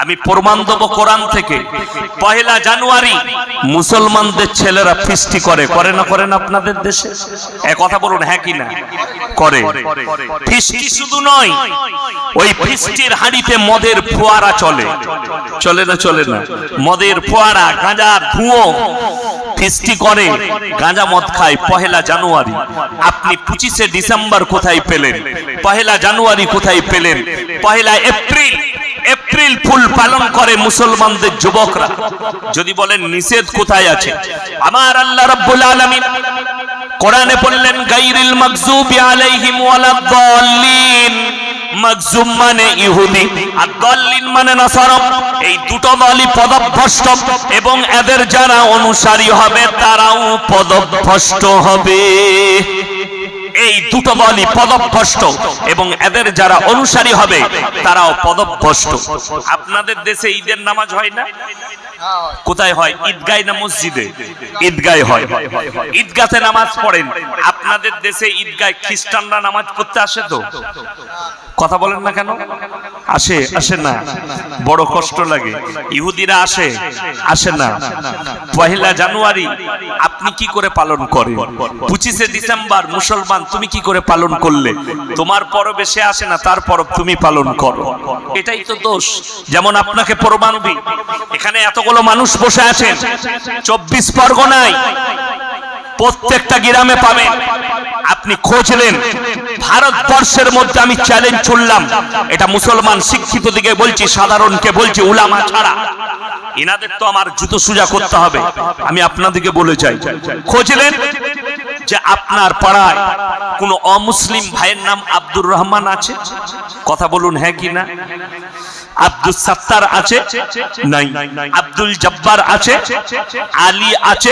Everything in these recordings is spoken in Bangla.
আমি প্রমাণ দেব কোরআন থেকে। পহেলা জানুয়ারি মুসলমানদের ছেলেরা ফিস্টি করে, করে না করে না আপনাদের দেশে? এক কথা বলুন, হ্যাঁ কি না করে? ফিস্টি শুধু নয়, ওই ফিস্টির হাঁড়িতে মদের ফোয়ারা চলে, চলে না চলে না? মদের ফোয়ারা, গাঁজার ধুঁয়ো, ফিস্টি করে, গাঁজা মদ খায়। পহেলা জানুয়ারি আপনি 25শে ডিসেম্বর কোথায় পেলেন? পহেলা জানুয়ারি কোথায় পেলেন? পহেলা এপ্রিল, এপ্রিল ফুল পালন করে মুসলমানদের যুবকরা। যদি বলেন নিষেধ কোথায় আছে? আমার আল্লাহ রাব্বুল আলামিন কোরআনে বললেন, গায়রিল মাগযুবি আলাইহিম ওয়ালাদ-দাল্লিন। মাগযুব মানে ইহুদি, আর দাল্লিন মানে নাসারা। এই দুটো দলই পদভ্রষ্ট, এবং এদের যারা অনুসারী হবে তারাও পদভ্রষ্ট হবে। এই দুটো দলই পদভ্রষ্ট, এবং এদের যারা অনুসারী হবে তারাও পদভ্রষ্ট। আপনাদের দেশে ঈদের নামাজ হয় না? কোথায় হয়? ঈদগায় না মসজিদে? ঈদগায় হয়। ঈদগাতে নামাজ পড়েন। আপনাদের দেশে ঈদগায় খ্রিস্টানরা নামাজ পড়তে আসে তো? কথা বলেন না কেন? আসে? আসে না? বড় কষ্ট লাগে। ইহুদিরা আসে? আসে না? পহেলা জানুয়ারি আপনি কি করে পালন করেন? 25শে ডিসেম্বর মুসলমান তুমি কি করে পালন করলে? তোমার পরবে সে আসে না, তার পরব তুমি পালন করো। এটাই তো দোষ। যেমন আপনাকে প্রমাণ দিই, এখানে এতগুলো মানুষ বসে আছেন, 24 পরগনায় প্রত্যেকটা গ্রামে পাবেন। আপনি খোঁজলেন, ভারতবর্ষের মধ্যে আমি চ্যালেঞ্জ ছুড়লাম, এটা মুসলমান শিক্ষিত দিকে বলছি, সাধারণকে বলছি, উলামা ছাড়া, এনাদের তো আমার জুতো সোজা করতে হবে। আমি আপনাদেরকে বলে যাই, খোঁজলেন যে আপনার পাড়ায় কোন অমুসলিম ভাইয়ের নাম আব্দুর রহমান আছে? কথা বলুন, হ্যাঁ কি না? আব্দুল সাত্তার আছে? নাই। আব্দুল জব্বার আছে? আলী আছে?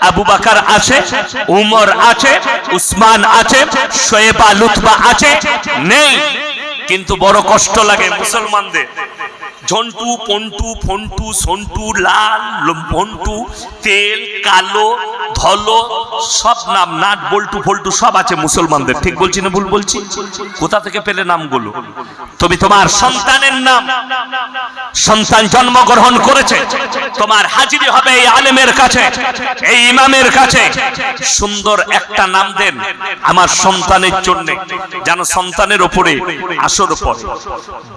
আবু বকর আছে? উমর আছে? উসমান আছে? শোয়েবা লুতবা আছে? নেই। কিন্তু বড় কষ্ট লাগে মুসলমানদের। ঝন্টু, পন্টু, ফন্টু, সন্টু, লাল, ভন্টু, তেল, কালো, ধলো, সব নাম, নাট, বল্টু, ফল্টু সব আছে মুসলমানদের। ঠিক বলছি না ভুল বলছি? কোথা থেকে পেলে নামগুলো? তুমি তোমার সন্তানের নাম, সন্তান জন্মগ্রহণ করেছে, তোমার হাজিরি হবে এই আলেমের কাছে, এই ইমামের কাছে। সুন্দর একটা নাম দেন আমার সন্তানের জন্য, যেন সন্তানের উপরে আসর পড়ে।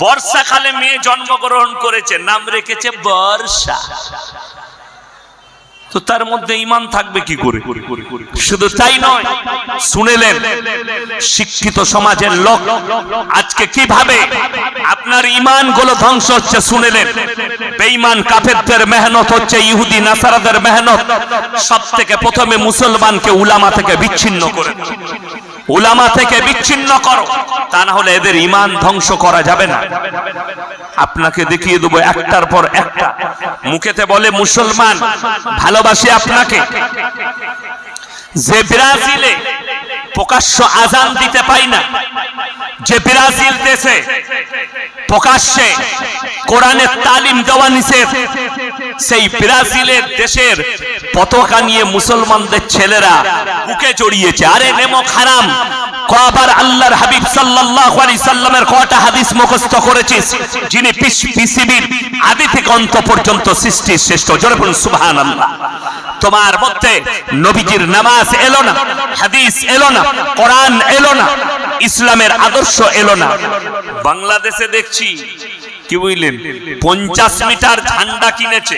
বর্ষাকালে মেয়ে জন্মগ্রহণ করেছে, নাম রেখেছে বর্ষা। তো তার মধ্যে ঈমান থাকবে কি করে? শুধু তাই নয়, শুনেলেন শিক্ষিত সমাজের লোক আজকে কিভাবে আপনার ঈমান গুলো ধ্বংস হচ্ছে। শুনেলেন বেঈমান কাফেরদের মেহনত হচ্ছে, ইহুদি নাসারাদের মেহনত। সব থেকে প্রথমে মুসলমানকে উলামা থেকে বিচ্ছিন্ন করে, উলামা থেকে বিচ্ছিন্ন করো, তা না হলে এদের ঈমান ধ্বংস করা যাবে না। আপনাকে দেখিয়ে দেবো একটার পর একটা। মুখেতে বলে মুসলমান, ভালোবাসি আপনাকে। যে ব্রাজিলে প্রকাশ্য আজান দিতে পাই না, যে ব্রাজিল দেশে প্রকাশ্যে কোরআনের তালিম দেওয়া নিষেধ, সেই ব্রাজিলের দেশের পতাকা নিয়ে মুসলমানদের ছেলেরা বুকে জড়িয়েছে। আরে নেমক হারাম, কবার আল্লাহর হাবিব সাল্লাল্লাহু আলাইহি সাল্লামের কয়টা হাদিস মুখস্থ করেছিস? যিনি পৃথিবীর আদি থেকে অন্ত পর্যন্ত সৃষ্টির শ্রেষ্ঠ। জোরে বলুন সুবহানাল্লাহ। তোমার মধ্যে নবীজির নামাজ এলো না, হাদিস এলো না, কোরআন এলো না, ইসলামের আদর্শ এলো না। বাংলাদেশে দেখছি কি বুঝলেন, 50 মিটার ঝান্ডা কিনেছে।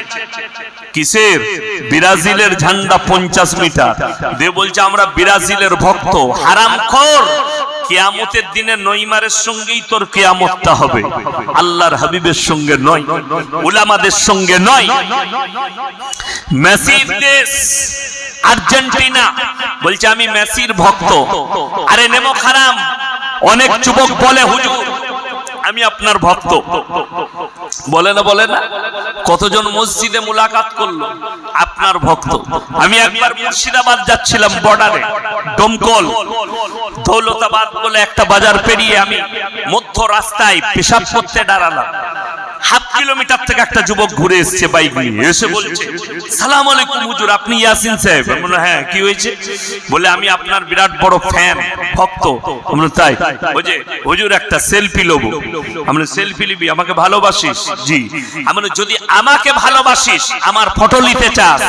কিসের? ব্রাজিলের ঝান্ডা 50 মিটার দিয়ে বলছে আমরা ব্রাজিলের ভক্ত। হারামখোর, কিয়ামতের দিনে নইমারের সঙ্গেই তোর কিয়ামতটা হবে, আল্লাহর হাবিবের সঙ্গে নয়, উলামাদের সঙ্গে নয়। মেসির দেশ আর্জেন্টিনা, বলছে আমি মেসির ভক্ত। আরে নেমক হারাম। অনেক যুবক বলে হুজুর আমি আপনার ভক্ত, বলে না বলে না? কতজন মসজিদে মুলাকাত করলো, আপনার ভক্ত। আমি একবার মুর্শিদাবাদ যাচ্ছিলাম, বর্ডারে ডোমকল দৌলতাবাদ বলে একটা বাজার পেরিয়ে আমি মধ্য রাস্তায় পেশাব করতে দাঁড়ালাম। হাফ কিলোমিটার থেকে একটা যুবক ঘুরে এসেছে বাইক নিয়ে, এসে বলছে সালাম আলাইকুম হুজুর, আপনি ইয়াসিন সাহেব? আমি বললাম হ্যাঁ, কি হয়েছে? বলে আমি আপনার বিরাট বড় ফ্যান, ভক্ত। আমি বললাম তাই? বুঝে হুজুর একটা সেলফি লব। আমি সেলফি নিবি? আমাকে ভালোবাসিস? জি। আমি যদি আমাকে ভালোবাসিস, আমার ফটো নিতে চাস,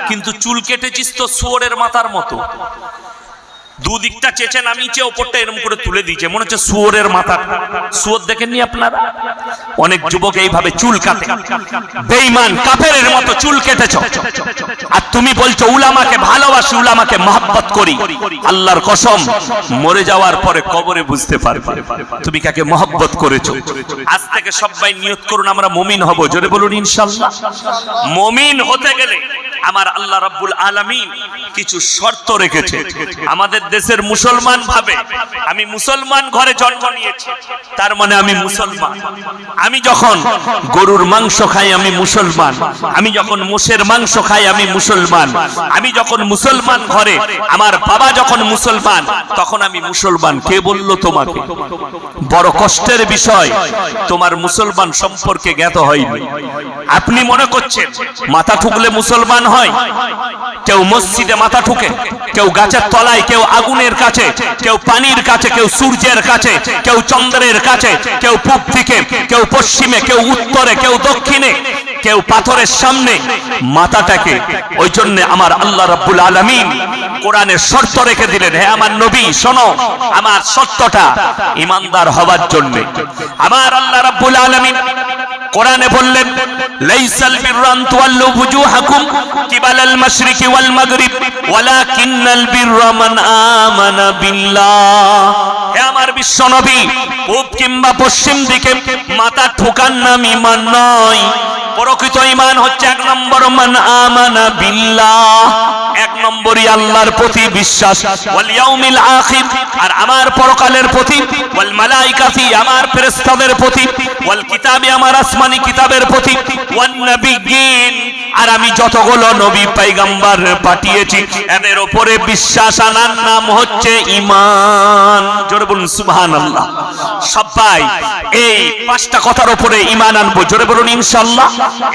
কিন্তু চুল কেটেছিস তো শুয়োরের মাথার মতো, দুদিকটা চেঁচে নামিয়েছে, ওপরটা এরকম করে তুলে দিয়েছে, মনে হচ্ছে শুয়োরের মাথা। শুয়োর দেখেননি আপনারা? অনেক যুবক এইভাবে চুল কাটে, বেঈমান কাফেরের মতো চুল কেটেছ। আর তুমি বলছো উলামাকে ভালোবাসি, উলামাকে মহব্বত করি। আল্লাহর কসম, মরে যাওয়ার পরে কবরে বুঝতে পারবে তুমি কাকে মহব্বত করেছো। আজ থেকে সবাই নিয়ত করুন আমরা মুমিন হব। জোরে বলুন ইনশাআল্লাহ। মুমিন হতে গেলে আমার আল্লাহ রাব্বুল আলামিন কিছু শর্ত রেখেছে। আমাদের দেশের মুসলমান ভাবে আমি মুসলমান ঘরে জন্ম নিয়েছি, তার মানে আমি মুসলমান। আমি যখন গরুর মাংস খাই আমি মুসলমান, আমি যখন মোষের মাংস খাই আমি মুসলমান, আমি যখন মুসলমান ঘরে, আমার বাবা যখন মুসলমান, তখন আমি মুসলমান। কে বললো তোমাকে? বড় কষ্টের বিষয়, তোমার মুসলমান সম্পর্কে জ্ঞাত হয়নি। আপনি মনে করছেন মাথা ঠুকলে মুসলমান হয়? কেউ মসজিদে মাথা ঠুকে, কেউ গাছের তলায়, কেউ আগুনের কাছে, কেউ পানির কাছে, কেউ সূর্যের কাছে, কেউ চন্দ্রের কাছে, কেউ পূব দিকে, কেউ পশ্চিমে, কেউ উত্তরে, কেউ দক্ষিণে, কেউ পাথরের সামনে মাথাটাকে। ওই জন্য আমার আল্লাহ রাব্বুল আলামিন কোরআনে শর্ত রেখে দিলেন, হে আমার নবী শোনো, আমার শর্তটা ঈমানদার হওয়ার জন্য। আমার আল্লাহ রাব্বুল আলামিন কোরআনে বললেন, লাইসাল বিররা আন তুওয়াল্লু বুজুহাকুম কিবালাল মাশরিকি ওয়াল মাগরিব ওয়ালাকিন্নাল বিররা মান আমানা বিল্লাহ। হে আমার বিশ্ব নবী, পূব কিংবা পশ্চিম দিকে মাথা ঠোকার নাম ঈমান নয়। প্রকৃত ঈমান হচ্ছে এক নম্বর মান আমানা বিল্লাহ, এক নম্বরই আল্লাহর প্রতি বিশ্বাস, ওয়াল ইয়াউমিল আখির, আর আমার পরকালের প্রতি, ওয়াল মালাইকাতি, আমার ফেরেশতাদের প্রতি, ওয়াল কিতাবি, আমার আসমানি কিতাবের প্রতি, ওয়ান নাবিয়্যিন, আর আমি যতগুলো নবী পয়গম্বর পাঠিয়েছি এদের উপরে বিশ্বাস আনার নাম হচ্ছে ঈমান। জোরে বলুন সুবহানাল্লাহ। সবাই এই পাঁচটা কথার উপরে ঈমান আনবো। জোরে বলুন ইনশাআল্লাহ।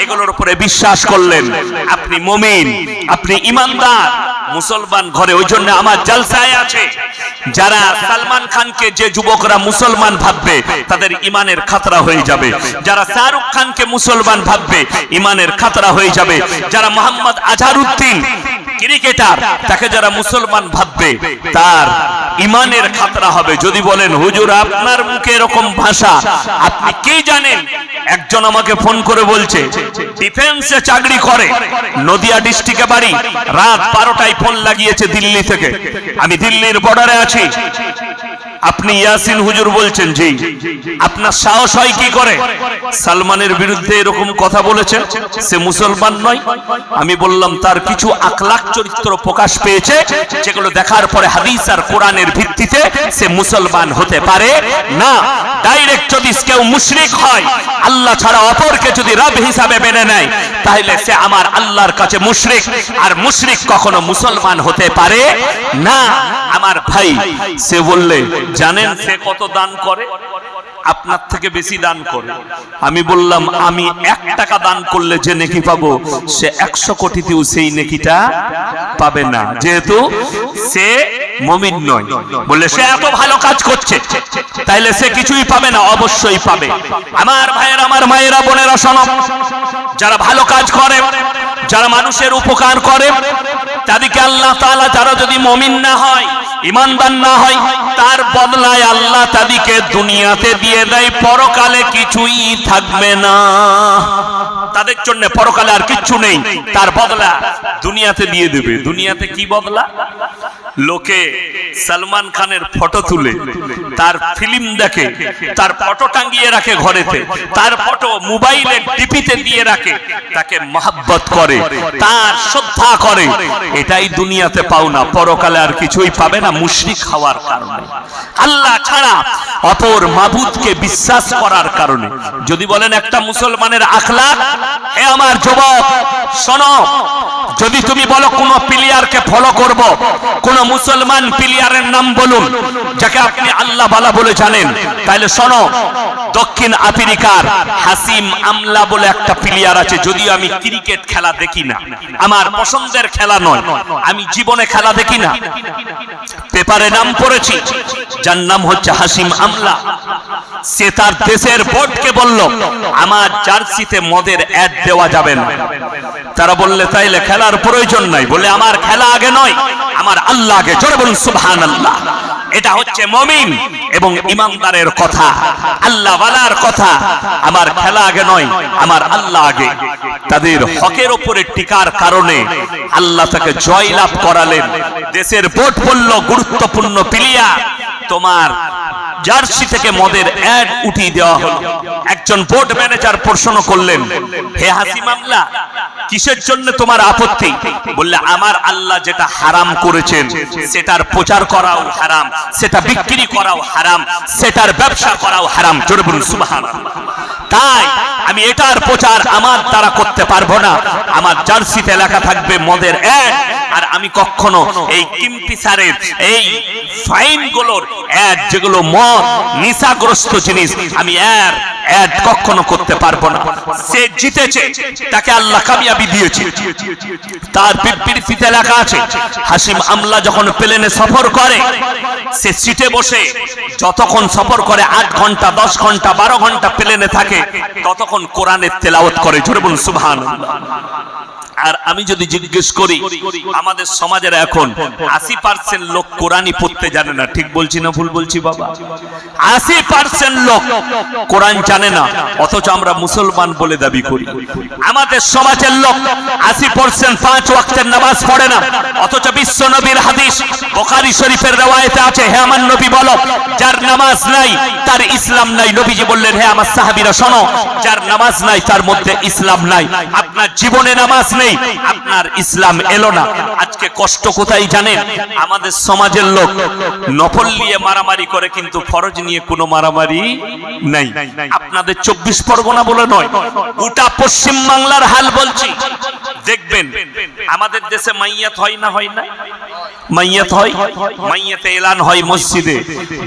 এগুলোর উপরে বিশ্বাস করলেন আপনি মুমিন, আপনি ঈমানদার মুসলমান ঘরে। ওই জন্য আমার জলসায় আছে, যারা সালমান খানকে, যে যুবকরা মুসলমান ভাববে তাদের ঈমানের খাতরা হয়ে যাবে। যারা শাহরুখ খানকে মুসলমান ভাববে ঈমানের খাতরা হয়ে যাবে। যারা মোহাম্মদ আজহারউদ্দিন ক্রিকেটার, তাকে যারা মুসলমান ভাববে তার ঈমানের খাতরা হবে। যদি বলেন হুজুর আপনার মুখে এরকম ভাষা, আপনি কি জানেন? একজন আমাকে ফোন করে বলছে ডিফেন্সে চাকরি করে, নদিয়া ডিস্ট্রিক্টে বাড়ি, রাত 12টায় ফোন লাগিয়েছে দিল্লি থেকে। আমি দিল্লির বর্ডারে আছি, আপনি ইয়াসিন হুজুর বলছেন? জি। আপনার সাহস হয় কি করে সালমানের বিরুদ্ধে এরকম কথা বলেছেন? সে মুসলমান নয়। আমি বললাম তার কিছু আখলাক চরিত্র প্রকাশ পেয়েছে, যেগুলো দেখার পরে হাদিস আর কোরআনের ভিত্তিতে সে মুসলমান হতে পারে না। ডাইরেক্ট যদি কেউ মুশরিক হয়, আল্লাহ ছাড়া অপরকে যদি রব হিসাবে মেনে নেয়, তাহলে সে আমার আল্লাহর কাছে মুশরিক, আর মুশরিক কখনো মুসলমান হতে পারে না। আমার ভাই, সে বললে জানেন সে কত দান করে? আপনার থেকে বেশি দান করে। আমি বললাম আমি 1 টাকা দান করলে যে নেকি পাবো, সে 100 কোটিতেও সেই নেকিটা পাবে না, যেহেতু সে মুমিন নয়। বললে সে এত ভালো কাজ করছে, তাইলে সে কিছুই পাবে না? অবশ্যই পাবে। আমার ভাইয়েরা, আমার মায়েরা, বোনেরা শোনো, যারা ভালো কাজ করে, যারা মানুষের উপকার করে, তাদেরকে আল্লাহ তাআলা, যারা যদি মুমিন না হয়, ঈমানদার না হয়, তার বদলায় আল্লাহ তাদেরকে দুনিয়াতে দিয়ে দেয়, পরকালে কিছুই থাকবে না। তাদের জন্য পরকালে আর কিচ্ছু নেই, তার বদলা দুনিয়াতে দিয়ে দেবে। দুনিয়াতে কি বদলা? লোকে সালমান খানের ফটো তুলে, তার ফিল্ম দেখে, তার ফটো টাঙিয়ে রাখে ঘরেতে, তার ফটো মোবাইলে ডিপিতে দিয়ে রাখে, তাকে মহব্বত করে, তার শ্রদ্ধা করে। এটাই দুনিয়াতে পাও না, পরকালে আর কিছুই পাবে না, মুশরিক হওয়ার কারণে, আল্লাহ ছাড়া অপর মাবুদকে বিশ্বাস করার কারণে। যদি বলেন একটা মুসলমানের আখলাক, হে আমার যুবক শোনো, যদি তুমি বলো কোন প্লেয়ারকে ফলো করব, কোন মুসলমান প্লেয়ারের নাম বলুন যাকে আপনি আল্লাহ বালা বলে জানেন, তাহলে শোনো, দক্ষিণ আফ্রিকার হাসিম আমলা বলে একটা প্লেয়ার আছে। যদিও আমি ক্রিকেট খেলা দেখি না, আমার পছন্দের খেলা নয়, আমি জীবনে খেলা দেখি না, পেপারে নাম পড়েছি, যার নাম হচ্ছে হাসিম আমলা। সে তার দেশের বোর্ডকে বলল আমার জার্সিতে মদের অ্যাড দেওয়া যাবে না। তারা বললে তাইলে খেলার প্রয়োজন নাই। বলে আমার খেলা আগে নয়, আমার আল্লাহ আগে। জোরে বলুন সুবহানাল্লাহ। এটা হচ্ছে মুমিন এবং ইমানদারের কথা, আল্লাহ ওয়ালার কথা। আমার খেলা আগে নয়, আমার আল্লাহ আগে। তাদের হকের উপরে টিকার কারণে আল্লাহ তাকে জয়লাভ করালেন। দেশের বোর্ড বলল গুরুত্বপূর্ণ প্লেয়ার, তোমার জার্সি থেকে মদের অ্যাড উঠিয়ে দেওয়া হলো। একজন বোর্ড ম্যানেজার প্রশ্ন করলেন, হে হাসিম আমলা, কিসের জন্য তোমার আপত্তি? বললে আমার আল্লাহ যেটা হারাম করেছেন সেটার প্রচার করাও হারাম, সেটা বিক্রি করাও হারাম, সেটার ব্যবসা করাও হারাম। জোরে বলুন সুবহানাল্লাহ। তাই আমি এটার প্রচার আমার দ্বারা করতে পারবো না। আমার জার্সিতে লেখা থাকবে মদের অ্যাড, আর আমি কখনো এই কিমপিসারের এই ফাইনগুলোর অ্যাড, যেগুলো মদ নিশাগ্রস্ত জিনিস, আমি অ্যাড কখনো করতে পারবো না। সে জিতেছে, তাকে আল্লাহ কামিয়াবি দিয়েছে। তার বিবৃতিতে লেখা আছে, হাসিম আমলা যখন প্লেনে সফর করে, সে সিটে বসে যতক্ষণ সফর করে 8 ঘন্টা 10 ঘন্টা 12 ঘন্টা প্লেনে থাকে, ততক্ষণ কোরআনের তেলাওয়াত করে। জোরে বলুন সুবহানাল্লাহ। আর আমি যদি জিজ্ঞেস করি, আমাদের সমাজের এখন 80% লোক কোরআনই পড়তে জানে না। ঠিক বলছি না ভুল বলছি বাবা? 80% লোক কোরআন জানে না, অথচ আমরা মুসলমান বলে দাবি করি। আমাদের সমাজের লোক 80% 5 ওয়াক্তের নামাজ পড়ে না, অথচ বিশ্ব নবীর হাদিস বুখারী শরীফের রওয়ায়েতে আছে, হে আমার নবী বলো, যার নামাজ নাই তার ইসলাম নাই। নবীজি বললেন, হে আমার সাহাবীরা শোনো, যার নামাজ নাই তার মধ্যে ইসলাম নাই। আপনার জীবনে নামাজ নেই, আপনার ইসলাম এলো না। আজকে কষ্ট কোথায় জানেন? আমাদের সমাজের লোক নফল নিয়ে মারামারি করে, কিন্তু ফরজ নিয়ে কোনো মারামারি নাই। আপনাদের 24 পরগনা বলে নয়, গোটা পশ্চিম বাংলার হাল বলছি। দেখবেন আমাদের দেশে মাইয়াত হয় না, হয় না? মাইয়াত হয়, মাইয়াতে এলান হয় মসজিদে।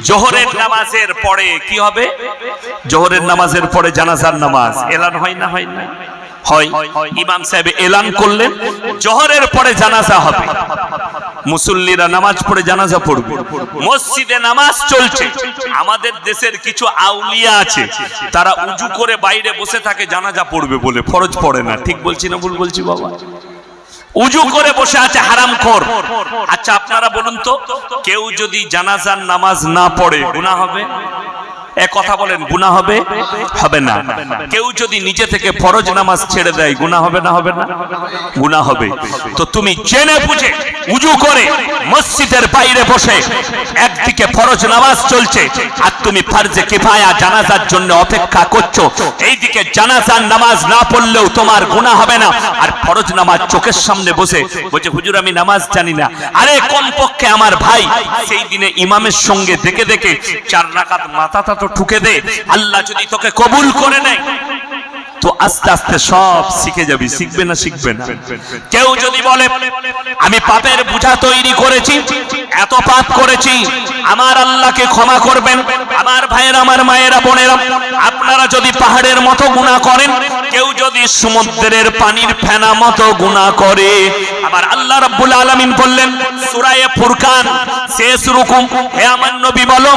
জোহরের নামাজের পরে কি হবে? জোহরের নামাজের পরে জানাজার নামাজ এলান হয় না, হয় না? হয়। ইমাম সাহেব এলান করলেন জোহরের পরে জানাজা হবে, মুসল্লিরা নামাজ পড়ে জানাজা পড়বে, মসজিদে নামাজ চলছে। আমাদের দেশের কিছু আউলিয়া আছে, তারা উজু করে বাইরে বসে থাকে জানাজা পড়বে বলে, ফরজ পড়ে না। ঠিক বলছি না ভুল বলছি বাবা? উজু করে বসে আছে হারামখোর। আচ্ছা আপনারা বলুন তো, কেউ যদি জানাজার নামাজ না পড়ে গুনাহ হবে? এক কথা বলেন, গুনাহ হবে? হবে না। কেউ যদি নিজে থেকে ফরজ নামাজ ছেড়ে দেয় গুনাহ হবে না, হবে না? গুনাহ হবে। তো তুমি জেনে বুঝে উজু করে মসজিদের বাইরে বসে, একদিকে ফরজ নামাজ চলছে আর তুমি ফরজে কিফায়া জানাজার জন্য অপেক্ষা করছো, এইদিকে জানাজার নামাজ না পড়লেও তোমার গুনাহ হবে না, আর ফরজ নামাজ চোখের সামনে বসে বলছে হুজুর আমি নামাজ জানি না। আরে কমপক্ষে আমার ভাই সেই দিনে ইমামের সঙ্গে দেখে দেখে 4 রাকাত মাথাটা তো ঠুকে দে। আল্লাহ যদি তোকে কবুল করে নেয় তো আস্তে আস্তে সব শিখে যাবি। শিখবে না? শিখবে না। কেউ যদি বলে আমি পাপের বোঝা তৈরি করেছি, এত পাপ করেছি, আমার আল্লাহকে ক্ষমা করবেন। আমার ভাইয়েরা, আমার মায়েরা, বোনেরা, আপনারা যদি পাহাড়ের মতো গুনাহ করেন, কেউ যদি সমুদ্রের পানির ফেনা মতো গুনাহ করে, আমার আল্লাহ রাব্বুল আলামিন বললেন সূরা ফুরকান শেষ রুকু, হে আমার নবী বলো,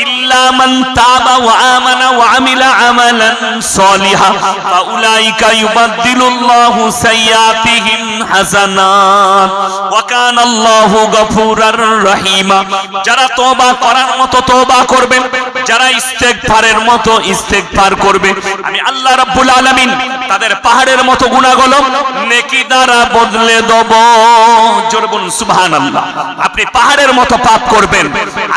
ইল্লা মান তাবা ওয়া আমানা ওয়া আমিলা আমালান সলিহা ফাউলাইকা ইউবাদদিলুল্লাহু সাইয়্যাতিহিম হাসানাত ওয়া কানাল্লাহু গফুরার রহিমা। যারা তওবা করার মতো তওবা করবে, যারা ইস্তেগফারের মতো ইস্তেগফার করবে, আমি আল্লাহ রাব্বুল আলামিন তাদের পাহাড়ের মতো গুনাহগুলো নেকি দ্বারা বদলে দেব। জোরে বলুন সুবহানাল্লাহ। আপনি পাহাড়ের মতো পাপ করবেন,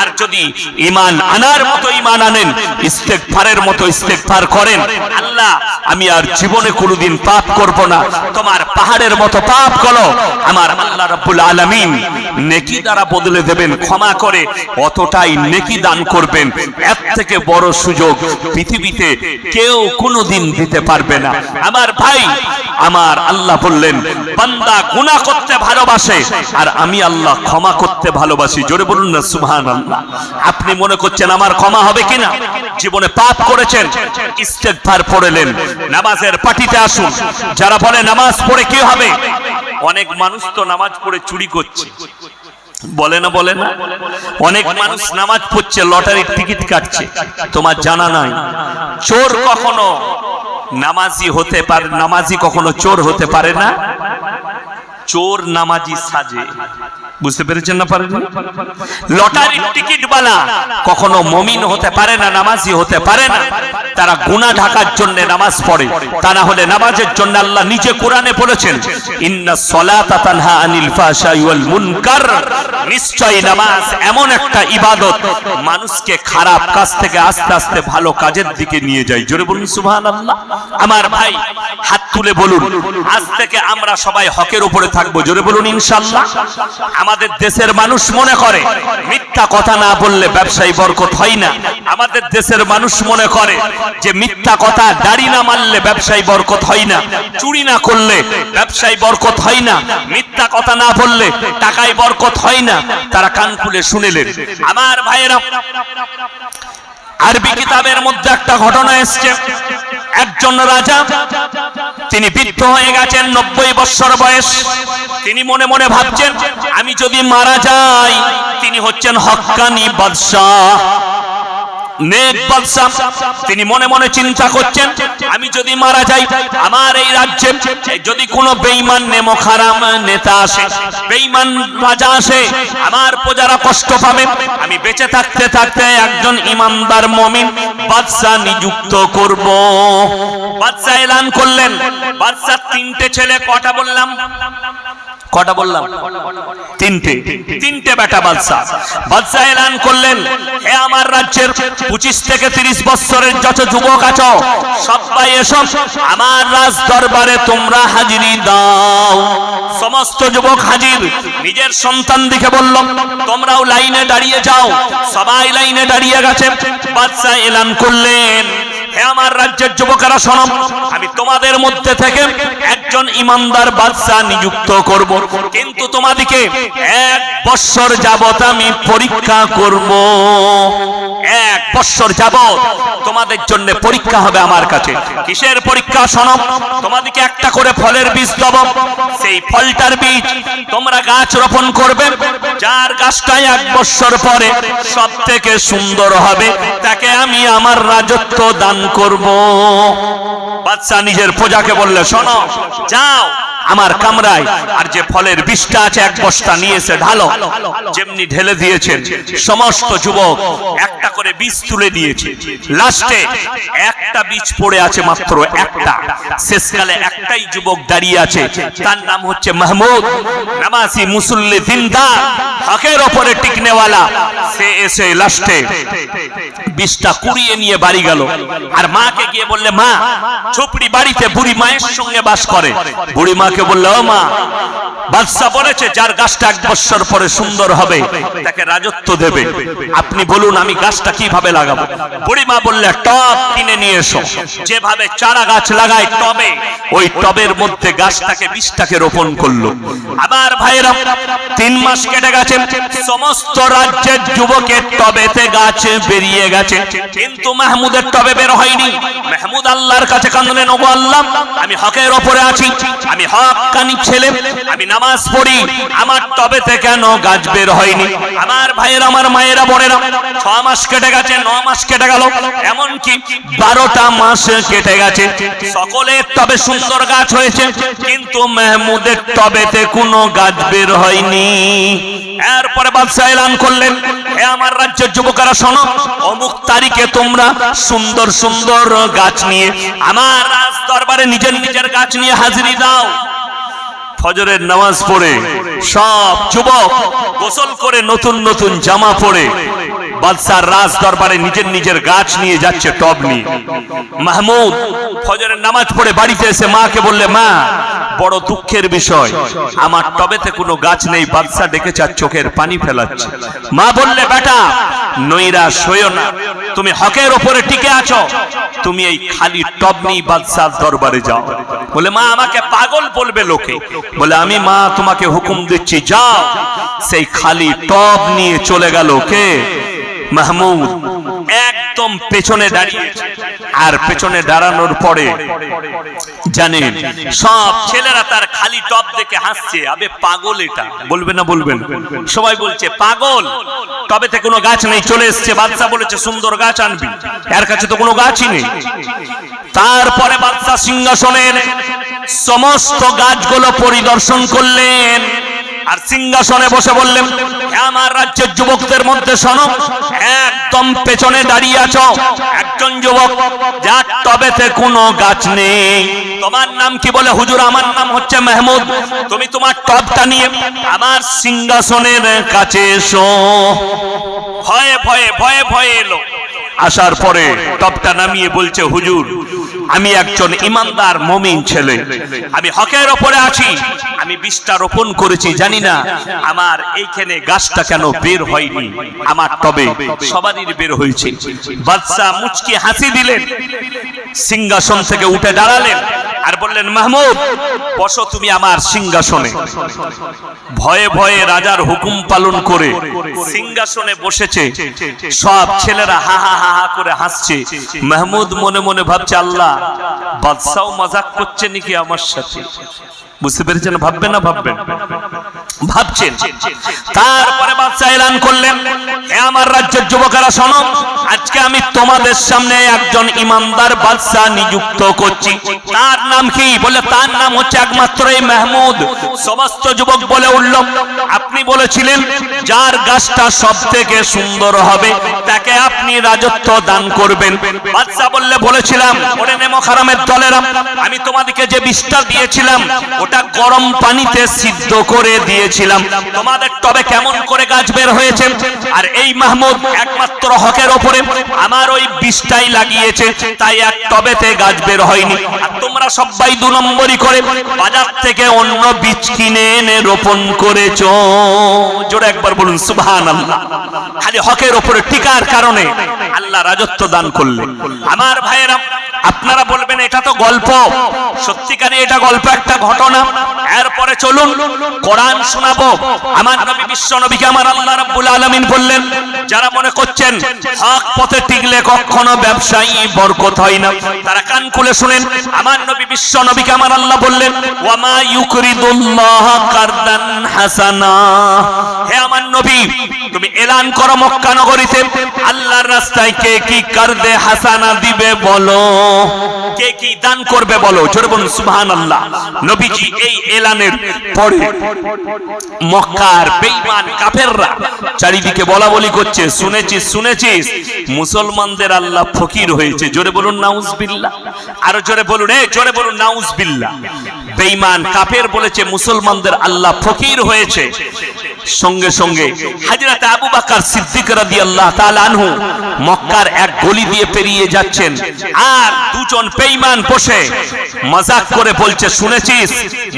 আর যদি ঈমান আনার মতো ঈমান আনেন, ইস্তেগফারের মতো ইস্তেগফার করেন, আল্লাহ আমি আর জীবনে কোনোদিন পাপ করব না, তোমার পাহাড়ের মতো পাপ করো, আমার আল্লাহ রাব্বুল আলামিন নেকি দ্বারা বদলে দেবেন, ক্ষমা করে অতটাই নেকি দান করবেন। এর থেকে বড় সুযোগ পৃথিবীতে কেউ কোনোদিন দিতে পারবে না। আমার ভাই আমার, আল্লাহ বললেন বান্দা গুনাহ করতে ভালোবাসে আর আমি আল্লাহ ক্ষমা করতে ভালোবাসি। জোরে বলুন না সুবহানাল্লাহ। আপনি মনে করছেন আমার ক্ষমা হবে কিনা? জীবনে পাপ করেছেন, ইস্তেগফার পড়লেন, নামাজের পাটিতে আসুন। যারা বলে নামাজ পড়ে কি হবে, অনেক মানুষ তো নামাজ পড়ে চুরি করছে, বলে না বলে না? অনেক মানুষ নামাজ পড়ছে লটারির টিকিট কাটছে, তোমার জানা নাই চোর কখনো নামাজি হতে পারে, নামাজি কখনো চোর হতে পারে না। চোর নামাজি সাজে, বুঝতে পেরেছেন না পারেন? লটারির টিকিট বালা কখনো মুমিন হতে পারে না, নামাজি হতে পারে না। তারা গুনাহ ঢাকার জন্য নামাজ পড়ে, তা না হলে নামাজের জন্য আল্লাহ নিজে কোরআনে বলেছেন ইন্নাস সালাতা তানহা আনিল ফাহশাই ওয়াল মুনকার। নিশ্চয়ই নামাজ এমন একটা ইবাদত মানুষকে খারাপ কাজ থেকে আস্তে আস্তে ভালো কাজের দিকে নিয়ে যায়। জোরে বলুন সুবহানাল্লাহ। আমার ভাই হাত তুলে বলুন আজ থেকে আমরা সবাই হকের উপরে থাকবো। জোরে বলুন ইনশাআল্লাহ। আমাদের দেশের মানুষ মনে করে মিথ্যা কথা না বললে ব্যবসায় বরকত হয় না। আমাদের দেশের মানুষ মনে করে যে মিথ্যা কথা, দাড়ি না মারলে ব্যবসায় বরকত হয় না, চুরি না করলে ব্যবসায় বরকত হয় না, মিথ্যা কথা না বললে টাকায় বরকত হয় না। তারা কান খুলে শুনেলেন। আমার ভাইয়েরা, আরবি কিতাবের মধ্যে একটা ঘটনা এসেছে। একজন রাজা, তিনি বৃদ্ধ হয়ে গেছেন, 90 বছর বয়স। তিনি মনে মনে ভাবছেন আমি যদি মারা যাই, তিনি হচ্ছেন হক্কানি বাদশাহ, নেক বাদশাহ। তিনি মনে মনে চিন্তা করছেন আমি যদি মারা যাই, আমার এই রাজ্যে যদি কোনো বেঈমান নেমো খারাম নেতা আসে, বেঈমান রাজা আসে, আমার প্রজারা কষ্ট পাবে। আমি বেঁচে থাকতে থাকতে একজন ইমানদার মুমিন বাদশাহ নিযুক্ত করব। বাদশাহ এলান করলেন। বাদশাহ 3টে ছেলে, কটা বললাম? কটা বললাম? 3টে বেটা বাদশাহ। বাদশাহ এলান করলেন হে আমার রাজ্যের 25 থেকে 30 বছরের যত যুবক আছো সবাই এসো, আমার রাজ দরবারে তোমরা হাজিরি দাও। সমস্ত যুবক হাজির। নিজের সন্তান দিকে বলল তোমরাও লাইনে দাঁড়িয়ে যাও। সবাই লাইনে দাঁড়িয়ে গেছে। বাদশাহ এলান করলেন হে আমার রাজ্যের যুবকেরা শোনো, আমি তোমাদের মধ্যে থেকে একজন ইমানদার বাদশাহ নিযুক্ত করব, কিন্তু তোমাদেরকে 1 বছর যাবত আমি পরীক্ষা করব। 1 বছর যাবত তোমাদের জন্য পরীক্ষা হবে আমার কাছে। কিসের পরীক্ষা? শোনো, তোমাদেরকে একটা করে ফলের বীজ দেব। সেই ফলটার বীজ তোমরা গাছ রোপণ করবে। যার গাছটা 1 বছর পরে সব থেকে সুন্দর হবে তাকে আমি আমার রাজত্ব দান করব। বাদশা নিজের প্রজাকে বললে শোনো, যাও আমার কামরায় আর যে ফলের বীজটা আছে 1 বস্তা নিয়ে এসে ঢালো। যেমনি ঢেলে দিয়েছেন সমস্ত যুবক একটা করে বীজ তুলে নিয়েছে। লাস্টে একটা বীজ পড়ে আছে, মাত্র একটা। শেষকালে একটাই যুবক দাঁড়িয়ে আছে, তার নাম হচ্ছে মাহমুদ, নামাজি মুসল্লি দিনদার, হকের ওপরে টিকনেওয়ালা। সে এসে লাস্টে বীজটা কুড়িয়ে নিয়ে বাড়ি গেল। আর মাকে গিয়ে বললে মা, ঝুপড়ি বাড়িতে বুড়ি মায়ের সঙ্গে বাস করে। বুড়ি মাকে বললে ও মা, বাদশা বলেছে যার গাছটা 1 বছর পরে সুন্দর হবে তাকে রাজত্ব দেবে। আপনি বলুন আমি গাছটা কিভাবে লাগাবো? বুড়ি মা বললে টব কিনে নিয়ে এসো। যেভাবে চারা গাছ লাগায় টবে, ওই টবের মধ্যে গাছটাকে বীজটাকে রোপণ করলো। আবার ভাইরা 3 মাস কেটে গেছে, সমস্ত রাজ্যের যুবকের টবেতে গাছ বেরিয়ে গেছে, কিন্তু মাহমুদের টবে বের হয়নি। মাহমুদ আল্লাহর কাছে কাঁদলেন, ওগো আল্লাহ, আমি হকের ওপরে আছি, আমি হক্কানি ছেলে, আমি নামাজ পড়ি, আমার টবেতে কেন গাছ বের হয়নি? আমার ভাইয়েরা, আমার মায়েরা, বোনেরা, 6 মাস কেটে গেছে, 9 মাস কেটে গেল, এমনকি 12টা মাস কেটে গেছে। সকলের টবে সুন্দর গাছ হয়েছে, কিন্তু মাহমুদের টবেতে কোনো গাছ বের হয়নি। এরপরে বাদশা এলান করলেন, হে আমার রাজ্যের যুবকেরা শোনো, অমুক তারিখে তোমরা সুন্দর সুন্দর গাছ নিয়ে আমার রাজ দরবারে নিজের নিজের গাছ নিয়ে হাজিরি দাও। ফজরের নামাজ পড়ে সব যুবক গোসল করে নতুন নতুন জামা পরে বাদশার রাজ দরবারে নিজের নিজের গাছ নিয়ে যাচ্ছে, টব নিয়ে। মাহমুদ ফজরের নামাজ পড়ে বাড়িতে এসে মাকে বললে, মা বড় দুঃখের বিষয়, আমার টবেতে কোনো গাছ নেই, বাদশা ডেকেছে আর চোখের পানি ফেলাচ্ছে। মা বললে, বেটা নৈরাশ হইও না, তুমি হকের ওপরে টিকে আছো, তুমি এই খালি টব নিয়ে বাদশার দরবারে যাও। বলে, মা আমাকে পাগল বলবে লোকে। বলে, আমি মা তোমাকে হুকুম দিচ্ছি, যাও। সেই খালি টব নিয়ে চলে গেল কে? মাহমুদ। একদম পেছনে দাঁড়িয়েছে, আর পেছনে দাঁড়ানোর পরে জানেন সব ছেলেরা তার খালি টব দেখে হাসছে। আবে পাগল, এটা বলবে না বলবেন? সবাই বলছে পাগল, টবেতে কোনো গাছ নেই, চলে এসছে। বাদশা বলেছে সুন্দর গাছ আনবি, এর কাছে তো কোনো গাছই নেই। তারপরে বাদশা সিংহাসনের সমস্ত গাছগুলো পরিদর্শন করলেন, আর সিংহাসনে বসে বললেন, আমার রাজ্যের যুবকদের মধ্যে শোনো, একদম পেছনে দাঁড়িয়ে আছো একজন যুবক, যার টবেতে কোনো গাছ নেই। তোমার নাম কি? বলে, হুজুর আমার নাম হচ্ছে মাহমুদ। তুমি তোমার টবটা নিয়ে আমার সিংহাসনের কাছে এসো। ভয়ে ভয়ে ভয়ে ভয়ে এলো। আসার পরে টবটা নামিয়ে বলছে, হুজুর আমি একজন ইমানদার মুমিন ছেলে, আমি হকের ওপরে আছি, আমি বীজটা রোপণ করেছি, জানি না আমার এইখানে গাছটা কেন বের হয়নি, আমার টবে সবারই বের হয়েছে। বাদশা মুচকি হাসি দিলেন, সিংহাসন থেকে উঠে দাঁড়ালেন আর বললেন, মাহমুদ বসো তুমি আমার সিংহাসনে। ভয়ে ভয়ে রাজার হুকুম পালন করে সিংহাসনে বসেছে। সব ছেলেরা হা হা হা হা করে হাসছে। মাহমুদ মনে মনে ভাবছে, আল্লাহ বাদশাও মজাক করছে নাকি আমার সাথে? বুঝতে পেরেছেন? ভাববেন না ভাববেন? ভাবছেন। তারপরে বাদশা এলান করলেন, হে আমার রাজ্যের যুবকেরা শোনো, আজকে আমি তোমাদের সামনে একজন ইমানদার বাদশা নিযুক্ত করছি। তার নাম কি? বলে, তার নাম হচ্ছে একমাত্র এই মাহমুদ। সমস্ত যুবক বলে উঠল, আপনি বলেছিলেন যার গাছটা সব থেকে সুন্দর হবে তাকে আপনি রাজত্ব দান করবেন। বাদশা বললে, বলেছিলাম। ওরে নেমক হারামের দলেরা, আমি তোমাদেরকে যে বীজটা দিয়েছিলাম ওটা গরম পানিতে সিদ্ধ করে দিয়েছিলাম, তোমাদের টবে কেমন করে গাছ বের হয়েছে? আর এই মাহমুদ একমাত্র হকের ওপরে আমার ওই বীজটাই লাগিয়েছে, তাই এক টবেতে গাছ বের হয়নি। আর তোমরা সবাই দু নম্বরই করে বাজার থেকে অন্য বীজ কিনে এনে রোপণ করেছো। জোরে একবার বলুন সুবহানাল্লাহ। খালি হকের ওপরে টিকার কারণে আল্লাহ রাজত্ব দান করলেন। আমার ভাইয়েরা, আপনারা বলবেন এটা তো গল্প, সত্যিকারে এটা গল্প, একটা ঘটনা। এরপরে চলুন কোরআন শোনাবো। আমার নবী বিশ্ব নবীকে আমার আল্লাহ রাব্বুল আলামিন বললেন, যারা মনে করছেন হক পথে টিকলে কখনো ব্যবসায়ী বরকত হয় না, তারা কান খুলে শুনেন। আমার নবী বিশ্ব নবীকে আমার আল্লাহ বললেন, ওয়ামা ইউকরিদুল্লাহ কারদান হাসানা। হে আমার নবী, তুমি এলান করো মক্কা নগরীতে আল্লাহর রাস্তায় কে কি কারদে হাসানা দিবে বলো, কে কি দান করবে বলো। জোরে বলুন সুবহানাল্লাহ। নবীজি এই এলানের পরে মক্কার বেঈমান কাফেররা চারিদিকে বলা বলি করছে, শুনেছিস শুনেছিস মুসলমানদের আল্লাহ ফকির হয়েছে। জোরে বলুন নাউজুবিল্লাহ। আরো জোরে বলুন, জোরে বলুন নাউজুবিল্লাহ। বেঈমান কাফের বলেছে মুসলমানদের আল্লাহ ফকির হয়েছে। সঙ্গে সঙ্গে হযরত আবু বকর সিদ্দিক রাদিয়াল্লাহু তাআলা আনহু মক্কার এক গলি দিয়ে পেরিয়ে যাচ্ছেন, আর দুজন বেঈমান বসে মজাক করে বলছে, শুনেছিস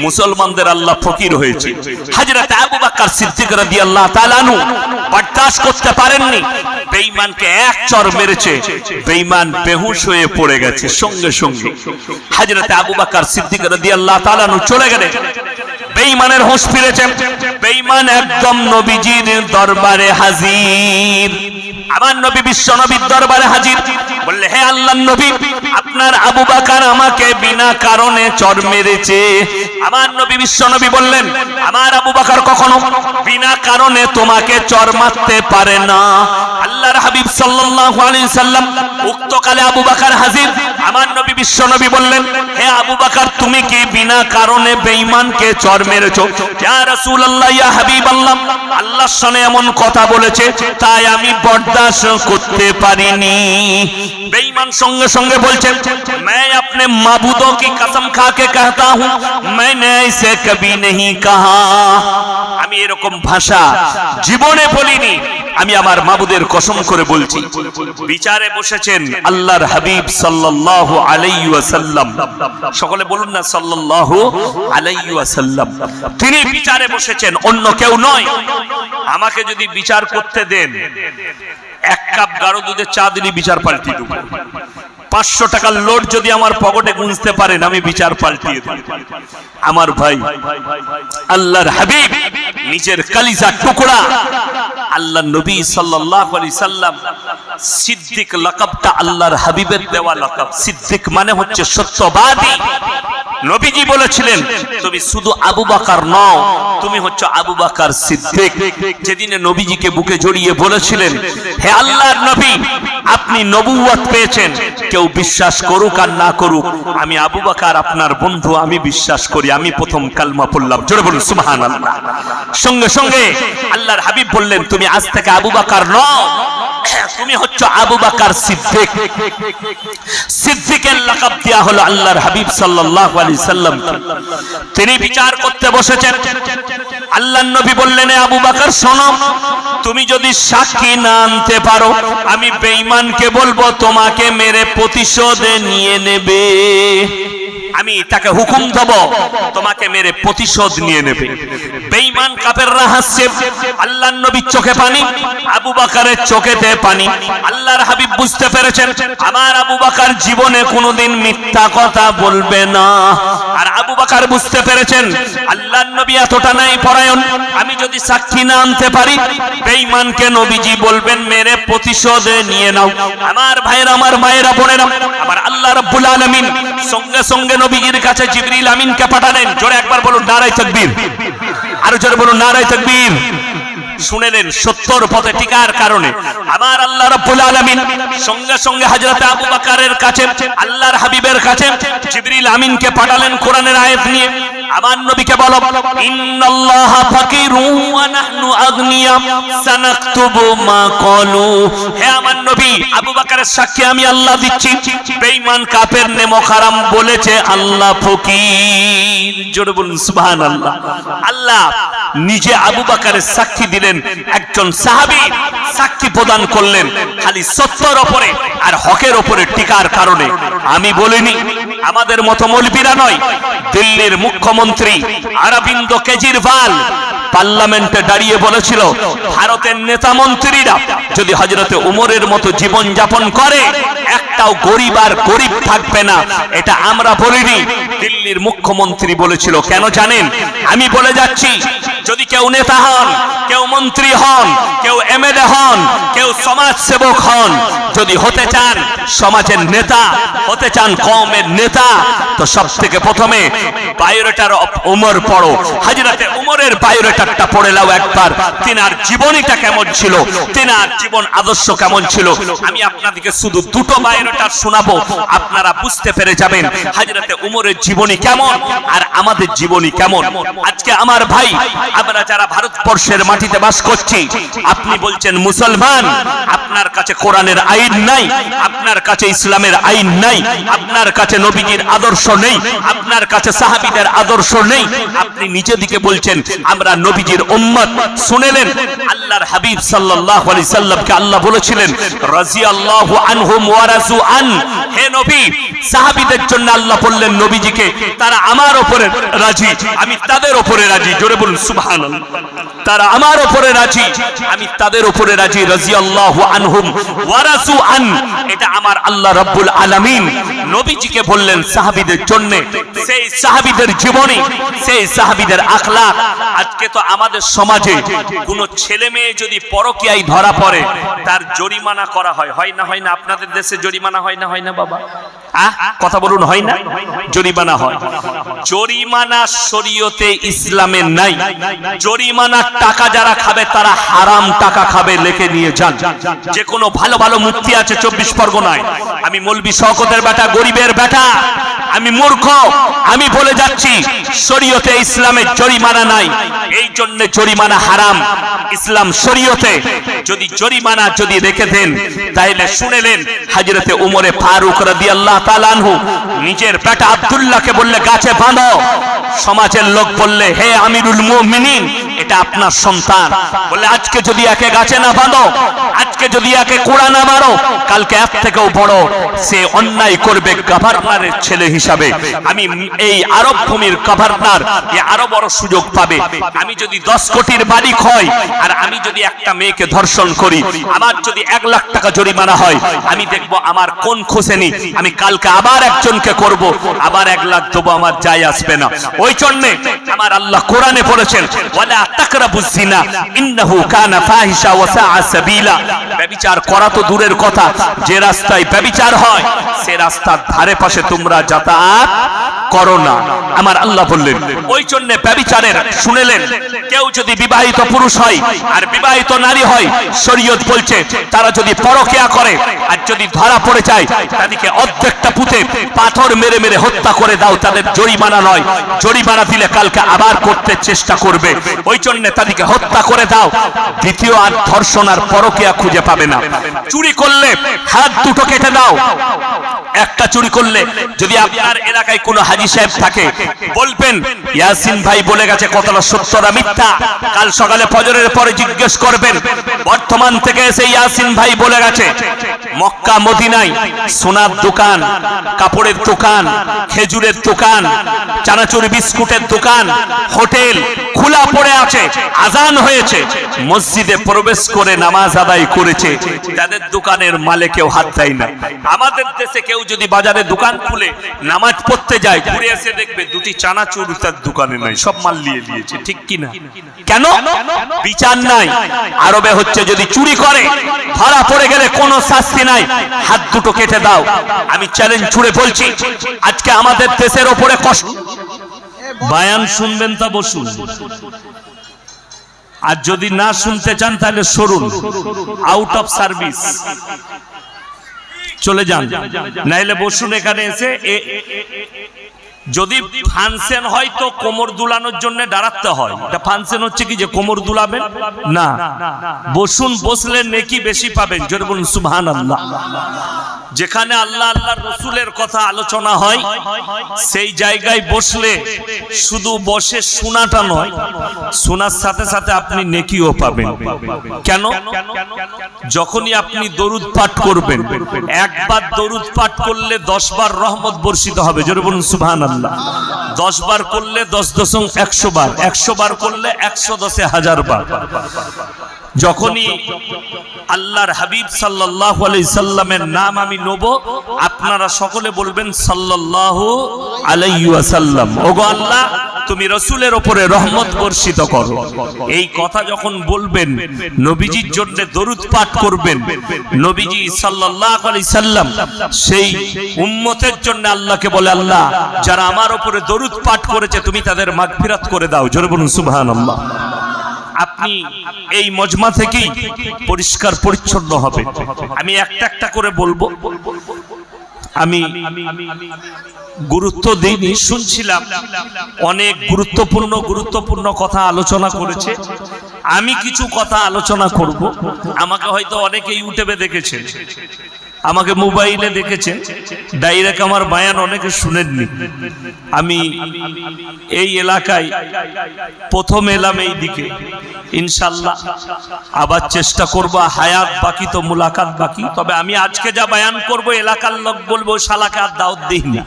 মুসলমানদের আল্লাহ ফকির হয়েছে। হযরত আবু বকর সিদ্দিক রাদিয়াল্লাহু তাআলা আনহু বরদাশত করতে পারেননি, বেঈমানকে এক চড় মেরেছে, বেঈমান বেহুশ হয়ে পড়ে গেছে। সঙ্গে সঙ্গে হযরত আবু বকর সিদ্দিক রাদিয়াল্লাহু তাআলা আনহু চলে গেলেন। বেঈমানের হুঁশ ফিরেছে, বেঈমান একদম নবীজির দরবারে হাজির। আমার নবী বিশ্ব নবীর দরবারে হাজির। বললে, হে আল্লাহর নবী, আপনার আবু বকর আমাকে বিনা কারণে চড় মেরেছে। আমার নবী বিশ্ব নবী বললেন, আমার আবু বকর কখনো বিনা কারণে তোমাকে চড় মারতে পারে না। আল্লাহর হাবিব সাল্লাল্লাহু আলাইহি সাল্লাম উক্তকালে আবু বকর হাজির। আমার নবী বিশ্ব নবী বললেন, হে আবু বকর, তুমি কি বিনা কারণে বেঈমানকে চড় মেরেছো? ইয়া রাসূলুল্লাহ, ইয়া হাবিবাল্লাহ, আল্লাহর সামনে এমন কথা বলেছে, তাই আমি বরদাশত করতে পারিনি। বেঈমান সঙ্গে সঙ্গে বলছে, मैं अपने माबूदों की कसम खा के कहता हूं, मैंने ऐसे कभी नहीं कहा। আমি এরকম ভাষা জীবনে বলিনি। আমি আমার মাবুদের কসম করে বলছি, বিচারে বসেছেন আল্লাহর হাবিব সাল্লাল্লাহু আলাইহি ওয়াসাল্লাম। সকলে বলুন না সাল্লাল্লাহু আলাইহি ওয়াসাল্লাম। তিনি বিচারে বসেছেন, অন্য কেউ নয়। আমাকে যদি বিচার করতে দেন, এক কাপ গাঢ় দুধে চা দিলে বিচার পাল্টিয়ে দেব। 500 টাকার লোড যদি আমার পকেটে গুনতে পারেন, আমি বিচার পাল্টিয়ে দেব। আমার ভাই, আল্লাহর হাবিব নিজের কলিজার টুকরা আল্লাহর নবী সাল্লাল্লাহু আলাইহি সাল্লাম, সিদ্দিক লাকাবটা আল্লাহর হাবিবের দেওয়া লাকাব। সিদ্দিক মানে হচ্ছে সত্যবাদী। নবীজি বলেছিলেন, তুমি শুধু আবু বকর নও, তুমি হচ্ছে আবু বকর সিদ্দিক। যেদিনে নবীজিকে বুকে জড়িয়ে বলেছিলেন, হে আল্লাহর নবী, আপনি নবুয়ত পেয়েছেন, কেউ বিশ্বাস করুক আর না করুক, আমি আবু বকর আপনার বন্ধু, আমি বিশ্বাস করি, আমি প্রথম কালমা পড়লাম। জোরে বলুন সুবহানাল্লাহ। সঙ্গে সঙ্গে আল্লাহর হাবিব বললেন, তুমি আজ থেকে আবু বকর নও, তুমি হচ্ছে আবু বকর সিদ্দিক। সিদ্দিকের লাকাব দেয়া হলো আল্লাহর হাবিব সাল্লাল্লাহু আলাইহি সাল্লাম। তিনি বিচার করতে বসেছেন। আল্লাহর নবী বললেন, আবু বকর শোনো, তুমি যদি সাক্ষী না আনতে পারো, আমি বেঈমানকে বলবো তোমাকে মেরে প্রতিশোধ নিয়ে নেবে। আমি তাকে হুকুম দেব, তোমাকে মেরে প্রতিশোধ নিয়ে নেবে। বেঈমান কাফেররা হাসছে। আল্লাহর নবীর চোখে পানি, আবু বকরের চোখেতে পানি। আল্লাহর হাবিব বুঝতে পেরেছেন, আমার আবু বকর জীবনে কোনোদিন মিথ্যা কথা বলবে না। আর আবু বকর বুঝতে পেরেছেন, আল্লাহর নবী এতটা নাই পরায়ণ, আমি যদি সাক্ষী না আনতে পারি, বেঈমানকে নবীজি বলবেন মেরে প্রতিশোধ নিয়ে নাও। আমার ভাইয়েরা, আমার মায়েরা, বোনেরা, আমার আল্লাহ রাব্বুল আলামিন সঙ্গে সঙ্গে নবীজির কাছে জিবরিল আমিনকে পাঠালেন। জোরে একবার বলুন নারায়ে তাকবীর। আরো জোরে বলুন নারায়ে তাকবীর। শুনেলেন, সত্যর পথে টিকার কারণে আমার আল্লাহ রাব্বুল আলামিন সঙ্গে সঙ্গে হযরত আবু বকরের কাছে, আল্লাহর হাবিবের কাছে জিবরিল আমিনকে পাঠালেন কোরআনের আয়াত নিয়ে। আমার নবীকে বলো, ইন্নাল্লাহা ফাকিরুন ওয়া নাহনু আগনিয়া সানাকতুবু মা ক্বালু। হে আমার নবী, আবু বকরের সাক্ষী আমি আল্লাহ দিচ্ছি, বেঈমান কাফের নেমো হারাম বলেছে আল্লাহ ফকির। জোরে বলুন সুবহানাল্লাহ। আল্লাহ নিজে আবু বকরের সাক্ষী দিলেন, একজন সাহাবী সাক্ষী প্রদান করলেন খালি সত্যের উপরে আর হকের উপরে টিকার কারণে। আমি বলিনি, আমাদের মতো মৌলবীরা নয়, দিল্লির মুখ্যমন্ত্রী অরবিন্দ কেজরিওয়াল পার্লামেন্টে দাঁড়িয়ে বলেছিল, ভারতের নেতা মন্ত্রীরা যদি হযরতে উমরের মতো জীবন যাপন করে, একটাও গরিব আর গরিব থাকবে না। এটা আমরা বলিনি, দিল্লির মুখ্যমন্ত্রী বলেছিল। কেন জানেন? আমি বলে যাচ্ছি, যদি কেউ নেতা হন, কেউ মন্ত্রী হন, কেউ এমএলএ হন, কেউ সমাজ সেবক হন, যদি হতে চান সমাজের নেতা, হতে চান কওমের নেতা, তো সবথেকে প্রথমে বায়োডাটার উমর পড়ো। হযরতে উমরের বায়োডাটাটা পড়ে নাও একবার, তিনার জীবনীটা কেমন ছিল, তিনার জীবন আদর্শ কেমন ছিল। আমি আপনাদেরকে শুধু দুটো বায়োডাটা শোনাবো, আপনারা বুঝতে পেরে যাবেন হযরতে উমরের জীবনী কেমন আর আমাদের জীবনী কেমন। আজকে আমার ভাই, আমরা যারা ভারতবর্ষের মাটিতে বাস করছি, আপনি বলছেন মুসলমান, আপনার কাছে কোরআনের আইন নাই, আপনার কাছে ইসলামের আইন নাই, আপনার কাছে নবীজির আদর্শ নেই, আপনার কাছে সাহাবীদের আদর্শ নেই। আপনি নিজে দিকে বলছেন আমরা নবীজির উম্মত। শুনেলেন, আল্লাহর হাবিব সাল্লাল্লাহু আলাইহি সাল্লামকে আল্লাহ বলেছিলেন, রাদিয়াল্লাহু আনহুম ওয়া রাজু আন। হে নবী, সাহাবীদের জন্য আল্লাহ বললেন নবীজিকে, তারা আমার উপরে রাজি, আমি তাদের উপরে রাজি। জোরে বলুন সুবহানাল্লাহ। তারা আমার উপরে রাজি, আমি তাদের উপরে রাজি। রাদিয়াল্লাহু আনহুম ওয়া রাজু আন, এটা আমার আল্লাহ রাব্বুল আলামিন নবীজিকে বললেন সাহাবীদের জন্য। সেই সাহাবীদের জীবনী, সেই সাহাবীদের আখলাক। আজকে তো আমাদের সমাজে কোন ছেলে মেয়ে যদি পরকীয়ায় ধরা পড়ে, তার জরিমানা করা হয়। হয় না? হয় না? আপনাদের দেশে জরিমানা হয় না? হয় না বাবা? কথা বলুন, হয় না? জরিমানা হয়। জরিমানা শরীয়তে ইসলামে নাই। জরিমানার টাকা যারা খাবে তারা হারাম টাকা খাবে, লিখে নিয়ে যান। যে কোনো ভালো ভালো মুফতি আছে 24 পরগনায়। আমি মৌলভী শওকতের বেটা, গরিবের বেটা, আমি মূর্খ, আমি বলে যাচ্ছি শরীয়তে ইসলামের জরিমানা নাই, এই জন্য জরিমানা হারাম। ইসলাম শরীয়তে যদি জরিমানা যদি রেখে দেন, তাহলে শুনেলেন হযরতে উমরে ফারুক রাদিয়াল্লাহু তাআলা আনহু নিজের বেটা আব্দুল্লাহকে বললে গাছে বাঁধো। সমাজের লোক বললে, হে আমিরুল মুমিনিন, এটা আপনার সন্তান। বলে আজকে যদি একে গাছে না বাঁধো, আজকে যদি একে কোড়া না মারো, কালকে এর থেকেও বড় সে অন্যায় করবে গভর্নরের ছেলে হিসাবে। আমি এই আরব ভূমির গভর্নর এ আরো বড় সুযোগ পাবে। আমি যদি 10 কোটির মালিক হই আর আমি যদি একটা মেয়েকে ধর্ষণ করি, আমার যদি 1 লাখ টাকা জরিমানা হয়, আমি দেখব আমার কোন খুশেনি, আমি কালকে আবার একজনকে করব, আবার 1 লাখ দেবো, আমার যায় আসবে না। ওই জন্য আমার আল্লাহ কোরআনে বলেছেন ওয়ালা তাকরাবুজ জিনা ইন্নাহু কানা ফাহিশা ওয়া সাআ সাবিলা। ব্যভিচার করা তো দূরের কথা, যে রাস্তায় ব্যভিচার হয় সে রাস্তার ধারে পাশে তোমরা যাতায়াত করো না। আমার আল্লাহ বললেন ওই জন্য ব্যভিচারের শুনেলেন, কেউ যদি বিবাহিত পুরুষ হয় আর বিবাহিত নারী হয়, শরীয়ত বলছে তারা যদি পরকিয়া করে আর যদি ধরা পড়ে যায়, তাদেরকে অর্ধেকটা পুঁতে পাথর মেরে মেরে হত্যা করে দাও, তাদের জরিমানা নয়, জরিমানা দিলে কালকে আবার করতে চেষ্টা করবে, ওই জন্য তাদেরকে হত্যা করে দাও। দ্বিতীয় আর ধর্ষণ আর পরকিয়া খুঁজে পাবে না। চুরি করলে হাত দুটো কেটে দাও। একটা চুরি করলে যদি আপনার এলাকায় কোনো হাজী সাহেব থাকে, বলবেন ইয়াসিন ভাই বলে গেছে কতটা সত্য না মিথ্যা, কাল সকালে ফজরের পরে জিজ্ঞেস করবেন। বর্তমান থেকে এসে ইয়াসিন ভাই বলে গেছে মক্কা মদিনায় সোনার দোকান, কাপড়ের দোকান, খেজুরের দোকান, চানাচুর বিস্কুটের দোকান, হোটেল খোলা পড়ে আছে, আজান হয়েছে, মসজিদে প্রবেশ করে নামাজ আদায় করেছে, তাদের দোকানের মালে কেউ হাত দেয় না। আমাদের দেশে কেউ যদি বাজারে দোকান খুলে নামাজ পড়তে যায়, ঘুরে এসে দেখবে 2টি চানাচুর তার দোকানে নাই, সব মাল নিয়ে নিয়েছে, ঠিক কিনা? কেন? বিচার নাই। আরবে হচ্ছে যদি চুরি করে ধরা পড়ে গেলে কোনো শাস্তি নাই, হাত দুটো কেটে দাও। আমি চ্যালেঞ্জ ছুড়ে বলছি, আজকে আমাদের দেশের ওপরে কষ্ট। বায়ান শুনবেন তা বসুন, আর যদি না শুনতে চান তাহলে সরুন, আউট অফ সার্ভিস চলে যান, নাইলে বসুন এখানে এসে। যদি ফাংশন হয় তো কোমর দুলানোর জন্য দাঁড়াতে হয়, এটা ফাংশন হচ্ছে কি যে কোমর দুলাবেন না, বসুন, বসলে নেকি বেশি পাবেন। জোরে বলুন সুবহানাল্লাহ। যেখানে আল্লাহ আল্লাহর রাসূলের কথা আলোচনা হয় সেই জায়গায় বসলে শুধু বসে শোনাটা নয়, শোনার সাথে সাথে আপনি নেকিও পাবেন। কেন? যখনই আপনি দরুদ পাঠ করবেন, একবার দরুদ পাঠ করলে 10 বার রহমত বর্ষিত হবে। জোরে বলুন সুবহানাল্লাহ। 10 বার করলে 10,100 বার, 100 বার করলে 110,000 বার। যখনই আল্লাহর হাবিব সাল্লাল্লাহু আলাইহি সাল্লামের নাম আমি নেব, আপনারা সকলে বলবেন সাল্লাল্লাহু আলাইহি ওয়াসাল্লাম। ওগো আল্লাহ, তুমি রাসূলের উপরে রহমত বর্ষিত করো। এই কথা যখন বলবেন, নবীজির জন্য দরুদ পাঠ করবেন, নবীজি সাল্লাল্লাহু আলাইহি সাল্লাম সেই উম্মতের জন্য আল্লাহকে বলে, আল্লাহ যারা আমার উপরে দরুদ পাঠ করেছে তুমি তাদের মাগফিরাত করে দাও। জোরে বলুন সুবহানাল্লাহ। আপনি এই মজমা থেকেই পরিষ্কার পরিচ্ছন্ন হবে। আমি একটা একটা করে বলবো, আমি গুরুত্ব দিইনি, শুনছিলাম অনেক গুরুত্বপূর্ণ কথা আলোচনা করেছে। আমি কিছু কথা আলোচনা করব। আমাকে হয়তো অনেকে ইউটিউবে দেখেছেন, আমাকে মোবাইলে দেখেছেন, ডাইরেক্ট আমার বায়ান অনেকে শুনেননি। আমি এই এলাকায় প্রথম এলাম, এই দিকে ইনশাআল্লাহ আবার চেষ্টা করব। হায়াত বাকি তো মুলাকাত বাকি। তবে আমি আজকে যা বায়ান করব এলাকার লোক বলবো শালাকে আর দাওয়াত দিই না।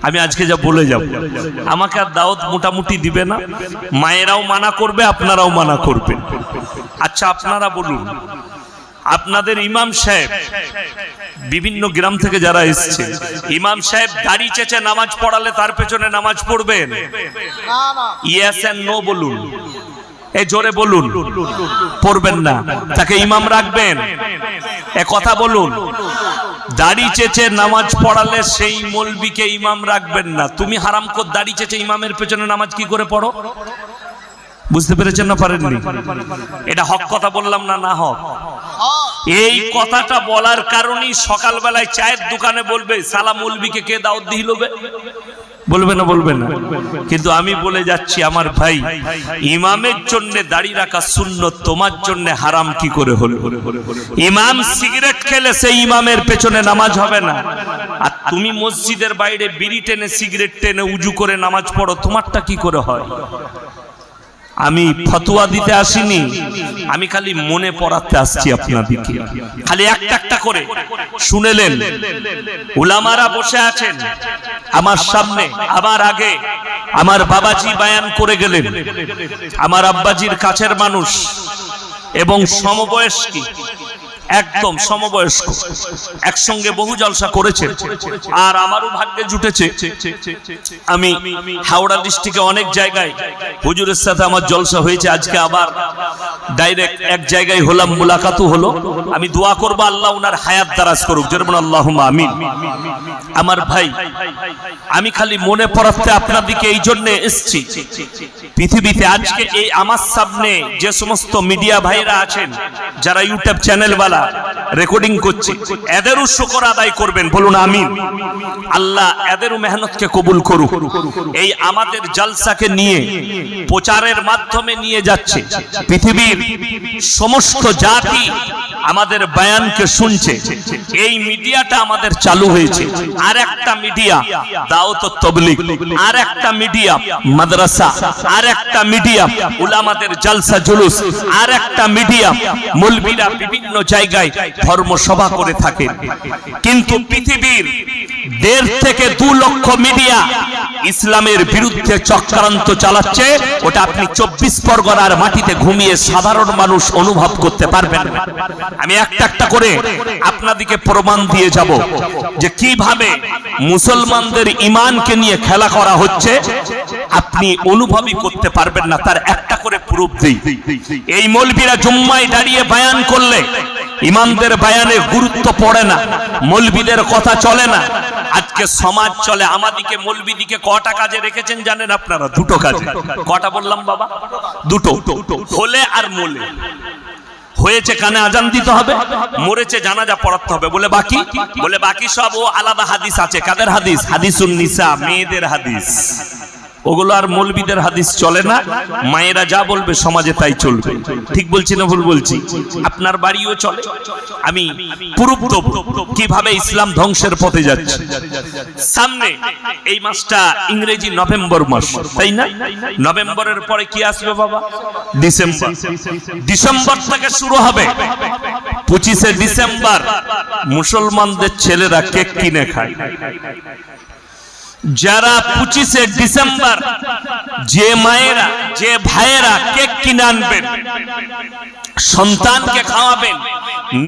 আমি আজকে যা বলে যাব, আমাকে আর দাওয়াত মোটামুটি দিবে না। মায়েরাও মানা করবে, আপনারাও মানা করবেন। আচ্ছা আপনারা বলুন, আপনাদের ইমাম সাহেব বিভিন্ন গ্রাম থেকে যারা এসেছে, ইমাম সাহেব দাড়ি চেঁচে নামাজ পড়ালে তার পেছনে নামাজ পড়বেন? ইয়েস এন্ড নো বলুন, এই জোরে বলুন। পড়বেন না, তাকে ইমাম রাখবেন? এ কথা বলুন। দাড়ি চেঁচে নামাজ পড়ালে সেই মৌলবীকে ইমাম রাখবেন না। তুমি হারামখোর, দাড়ি চেঁচে ইমামের পেছনে নামাজ কি করে পড়ো? বুঝতে পেরেছেন না পারেননি? এটা হক কথা বললাম না, না হক? এই কথাটা বলার কারণেই সকালবেলায় চায়ের দোকানে বলবে সালা মৌলবীকে কে দাওয়াত দিল, বলবে না? বলবে না। কিন্তু আমি বলে যাচ্ছি আমার ভাই, ইমামের জন্য দাড়ি রাখা সুন্নত, তোমার জন্য হারাম কি করে হলো? ইমাম সিগারেট খেলে সেই ইমামের পেছনে নামাজ হবে না। আর তুমি মসজিদের বাইরে বিড়ি টেনে সিগারেট টেনে উজু করে নামাজ পড়ো, তোমারটা কি করে হয়? আমি ফতোয়া দিতে আসিনি, আমি খালি মনে পড়াতে আসছি আপনাদেরকে। খালি একটা একটা করে শুনেলেন। উলামারা বসে আছেন আমার সামনে, আমার আগে আমার বাবাজি বয়ান করে গেলেন, আমার আব্বাজির কাছের মানুষ এবং সমবয়স্ক, একদম সমবয়স্ক, একসঙ্গে বহু জলসা করেছেন। আর আমারও ভাগ্যে জুটেছে, আমি হাওড়া ডিস্ট্রিক্টে অনেক জায়গায় হুজুরের সাথে আমার জলসা হয়েছে। আজকে আবার ডাইরেক্ট এক জায়গায় হলাম, মুলাকাতও হলো। আমি দোয়া করবো আল্লাহ উনার হায়াত দারাজ করুক, যেরকম আল্লাহুম্মা আমিন। আমার ভাই, আমি খালি মনে পড়াতে আপনাদেরকে এই জন্য এসছি, পৃথিবীতে আজকে এই আমার সামনে যে সমস্ত মিডিয়া ভাইরা আছেন, যারা ইউটিউব চ্যানেলওয়ালা রেকর্ডিং করছে, এদেরও শুকর আদায় করবেন, বলুন আমিন। আল্লাহ এদেরও মেহনতকে কবুল করুক। এই আমাদের জলসাকে নিয়ে প্রচারের মাধ্যমে নিয়ে যাচ্ছে, পৃথিবীর সমস্ত জাতি আমাদের বয়ানকে শুনছে। এই মিডিয়াটা আমাদের চালু হয়েছে। আর একটা মিডিয়া দাওয়াত ও তাবলীগ, আর একটা মিডিয়া মাদ্রাসা, আর একটা মিডিয়া উলামাদের জলসা জুলুস, আর একটা মিডিয়া মৌলবীরা বিভিন্ন জায়গায় ধর্মসভা করে থাকেন। কিন্তু পৃথিবীর 1.5 থেকে 2 লক্ষ মিডিয়া ইসলামের বিরুদ্ধে চক্রান্ত চালাচ্ছে। ওটা আপনি 24 পরগনার মাটিতে ঘুমিয়ে সাধারণ মানুষ অনুভব করতে পারবেন না। আমি একটা একটা করে আপনাদেরকে প্রমাণ দিয়ে যাব যে কিভাবে মুসলমানদের ঈমানকে নিয়ে খেলা করা হচ্ছে, আপনি অনুভবই করতে পারবেন না। তার একটা করে প্রুফ দেই। এই মৌলবীরা জুম্মায় দাঁড়িয়ে বয়ান করলে ইমামদের বয়ানে গুরুত্ব পড়ে না, মৌলবীদের কথা চলে না। আজকে সমাজ চলে। আমাদিকে মৌলবীদিকে কটা কাজে রেখেছেন জানেন আপনারা? 2টো কাজে। কটা বললাম বাবা? 2টো। হলে আর মোলে। হয়েছে কানে আজান দিতে হবে, মরেছে জানাজা পড়াতে হবে। বলে বাকি সব ও আলাদা হাদিস আছে। কাদের হাদিস? হাদিসুন নিসা, মেয়েদের হাদিস। ওগুলো আর মৌলবীদের হাদিস চলে না। মায়েরা যা বলবে সমাজে তাই চলবে। ঠিক বলছি না ভুল বলছি? আপনার বাড়িও চলে। আমি প্রুফ দেব কিভাবে ইসলাম ধ্বংসের পথে যাচ্ছে। সামনে এই মাসটা ইংরেজি নভেম্বর মাস, তাই না? নভেম্বরের পরে কি আসবে বাবা? ডিসেম্বর। ডিসেম্বর থেকে শুরু হবে 25শে ডিসেম্বর মুসলমানদের ছেলেরা কেক কিনে খায়। যারা 25শে ডিসেম্বর যে মায়েরা, যে ভাইয়েরা কেক কিনে আনবেন, সন্তানকে খাওয়াবেন,